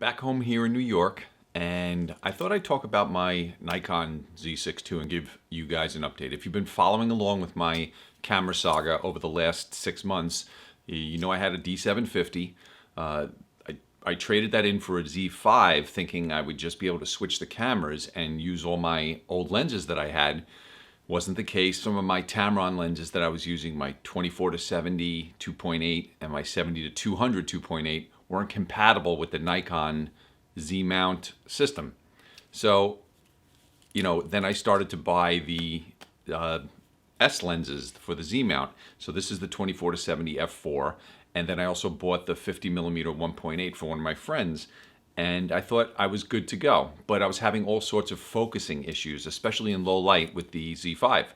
back home here in New York, and I thought I'd talk about my Nikon Z6ii and give you guys an update. If you've been following along with my camera saga over the last 6 months, you know I had a D750. I traded that in for a Z5 thinking I would just be able to switch the cameras and use all my old lenses that I had. Wasn't the case. Some of my Tamron lenses that I was using, my 24 to 70 2.8 and my 70 to 200 2.8, weren't compatible with the Nikon Z mount system. So, then I started to buy the S lenses for the Z mount. So this is the 24 to 70 f4, and then I also bought the 50 millimeter 1.8 for one of my friends. And I thought I was good to go, but I was having all sorts of focusing issues, especially in low light with the Z5.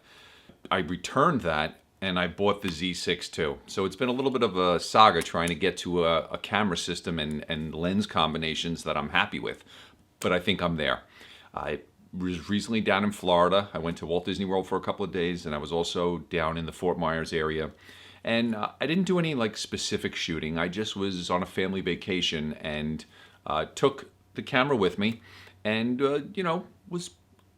I returned that and I bought the Z6ii. So it's been a little bit of a saga trying to get to a camera system and lens combinations that I'm happy with, but I think I'm there. I was recently down in Florida. I went to Walt Disney World for a couple of days, and I was also down in the Fort Myers area. And I didn't do any specific shooting. I just was on a family vacation and took the camera with me and, was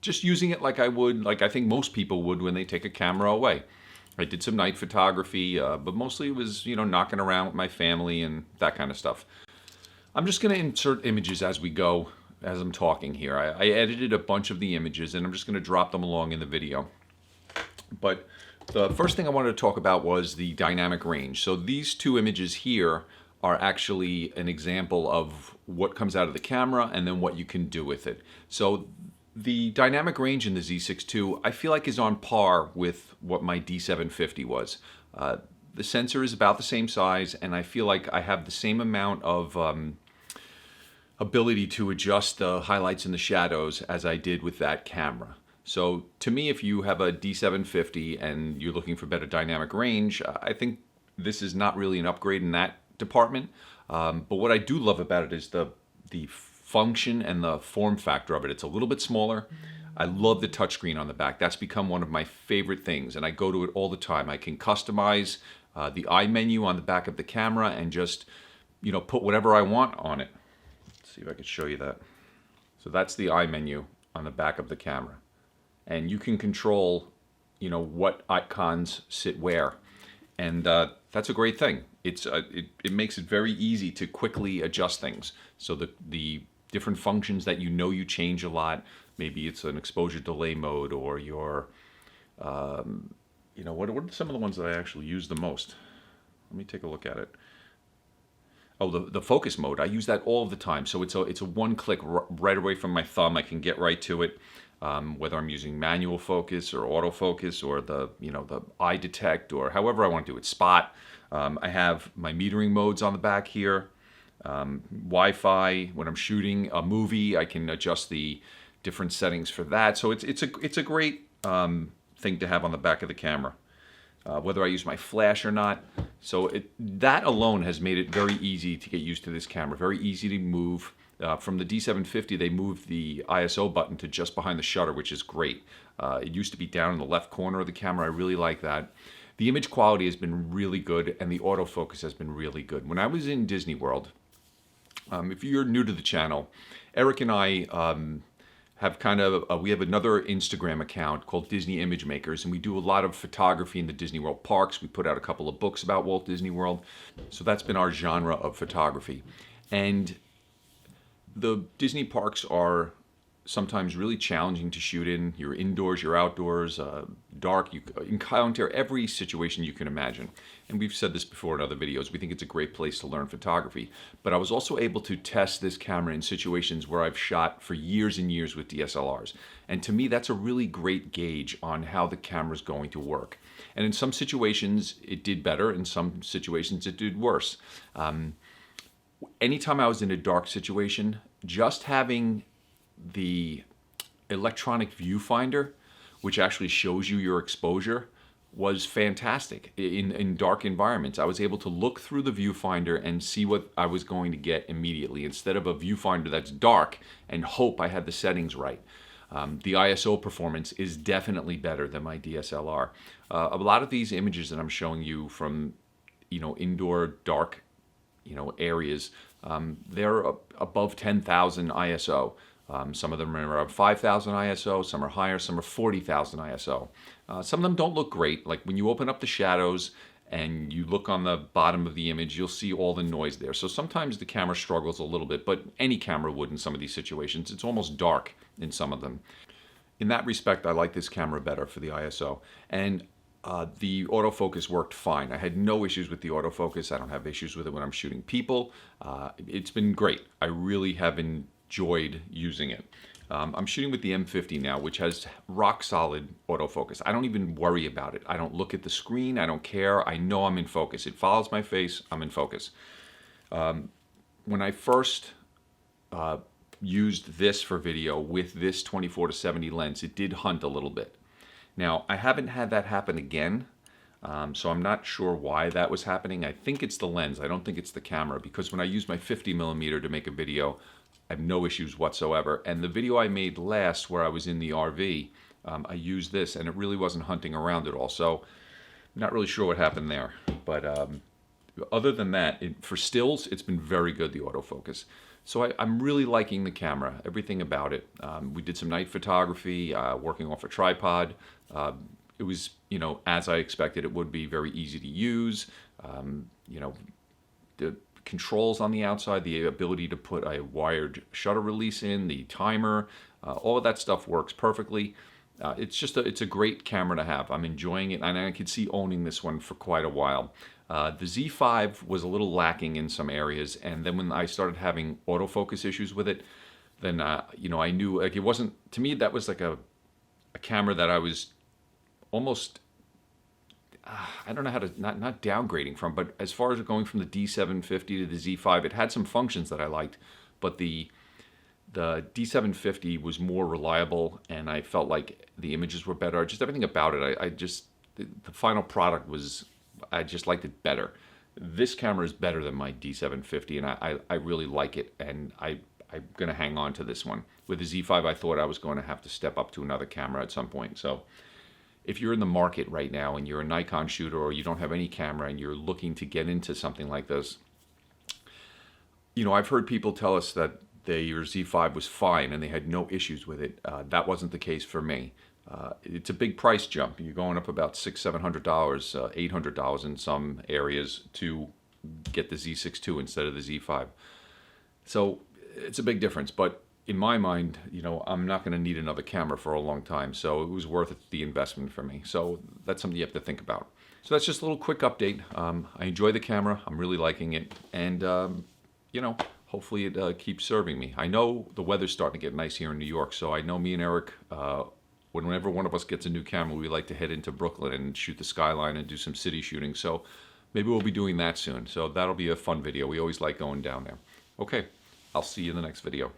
just using it like I would, like I think most people would when they take a camera away. I did some night photography, but mostly it was, knocking around with my family and that kind of stuff. I'm just going to insert images as we go, as I'm talking here. I edited a bunch of the images and I'm just going to drop them along in the video. But the first thing I wanted to talk about was the dynamic range. So these two images here are actually an example of what comes out of the camera and then what you can do with it. So the dynamic range in the Z6ii, I feel like, is on par with what my D750 was. The sensor is about the same size, and I feel like I have the same amount of ability to adjust the highlights and the shadows as I did with that camera. So to me, if you have a D750 and you're looking for better dynamic range, I think this is not really an upgrade in that department. But what I do love about it is the function and the form factor of it. It's a little bit smaller. I love the touchscreen on the back. That's become one of my favorite things, and I go to it all the time. I can customize the eye menu on the back of the camera and just, put whatever I want on it. Let's see if I can show you that. So that's the eye menu on the back of the camera, and you can control, what icons sit where, and that's a great thing. It makes it very easy to quickly adjust things. So the different functions that you change a lot. Maybe it's an exposure delay mode, or your, what are some of the ones that I actually use the most? Let me take a look at it. Oh, the focus mode. I use that all the time. So it's a one click right away from my thumb. I can get right to it. Whether I'm using manual focus or autofocus or the eye detect or however I want to do it, spot. I have my metering modes on the back here. Wi-Fi. When I'm shooting a movie, I can adjust the different settings for that. So it's a great thing to have on the back of the camera, whether I use my flash or not. So that alone has made it very easy to get used to this camera. Very easy to move. From the D750, they moved the ISO button to just behind the shutter, which is great. It used to be down in the left corner of the camera. I really like that. The image quality has been really good, and the autofocus has been really good. When I was in Disney World, if you're new to the channel, Eric and I have we have another Instagram account called Disney Image Makers, and we do a lot of photography in the Disney World parks. We put out a couple of books about Walt Disney World. So that's been our genre of photography. And the Disney parks are sometimes really challenging to shoot in. You're indoors, you're outdoors, dark. You encounter every situation you can imagine. And we've said this before in other videos. We think it's a great place to learn photography. But I was also able to test this camera in situations where I've shot for years and years with DSLRs. And to me, that's a really great gauge on how the camera's going to work. And in some situations, it did better. In some situations, it did worse. Anytime I was in a dark situation, just having the electronic viewfinder, which actually shows you your exposure, was fantastic. In dark environments, I was able to look through the viewfinder and see what I was going to get immediately, instead of a viewfinder that's dark and hope I had the settings right. The ISO performance is definitely better than my DSLR. A lot of these images that I'm showing you from, indoor dark, areas, they're above 10,000 ISO. Some of them are around 5,000 ISO, some are higher, some are 40,000 ISO. Some of them don't look great. Like when you open up the shadows and you look on the bottom of the image, you'll see all the noise there. So sometimes the camera struggles a little bit, but any camera would in some of these situations. It's almost dark in some of them. In that respect, I like this camera better for the ISO. And the autofocus worked fine. I had no issues with the autofocus. I don't have issues with it when I'm shooting people. It's been great. I really have enjoyed using it. I'm shooting with the M50 now, which has rock-solid autofocus. I don't even worry about it. I don't look at the screen. I don't care. I know I'm in focus. It follows my face. I'm in focus. When I first used this for video with this 24-70 lens, it did hunt a little bit. Now, I haven't had that happen again, so I'm not sure why that was happening. I think it's the lens. I don't think it's the camera, because when I use my 50mm to make a video, I have no issues whatsoever. And the video I made last where I was in the RV, I used this, and it really wasn't hunting around at all. So I'm not really sure what happened there. But other than that, for stills, it's been very good, the autofocus. So I'm really liking the camera, everything about it. We did some night photography, working off a tripod. It was, you know, as I expected it would be, very easy to use. You know, the controls on the outside, the ability to put a wired shutter release in, the timer, all of that stuff works perfectly. It's a great camera to have. I'm enjoying it, and I could see owning this one for quite a while. The Z5 was a little lacking in some areas, and then when I started having autofocus issues with it, then you know, I knew, like, it wasn't, to me that was like a camera that I was almost, I don't know how to, not downgrading from, but as far as going from the D750 to the Z5, it had some functions that I liked, but the D750 was more reliable, and I felt like the images were better. Just everything about it, the final product was, I just liked it better. This camera is better than my D750, and I really like it, and I'm going to hang on to this one. With the Z5, I thought I was going to have to step up to another camera at some point. So if you're in the market right now and you're a Nikon shooter, or you don't have any camera and you're looking to get into something like this, you know, I've heard people tell us that your Z5 was fine and they had no issues with it. That wasn't the case for me. It's a big price jump. You're going up about $600, $700, $800 in some areas to get the Z6ii instead of the Z5. So it's a big difference, but in my mind, you know, I'm not going to need another camera for a long time, so it was worth the investment for me. So that's something you have to think about. So that's just a little quick update. I enjoy the camera. I'm really liking it, and you know, hopefully it keeps serving me. I know the weather's starting to get nice here in New York, so I know me and Eric, whenever one of us gets a new camera, we like to head into Brooklyn and shoot the skyline and do some city shooting. So maybe we'll be doing that soon. So that'll be a fun video. We always like going down there. Okay, I'll see you in the next video.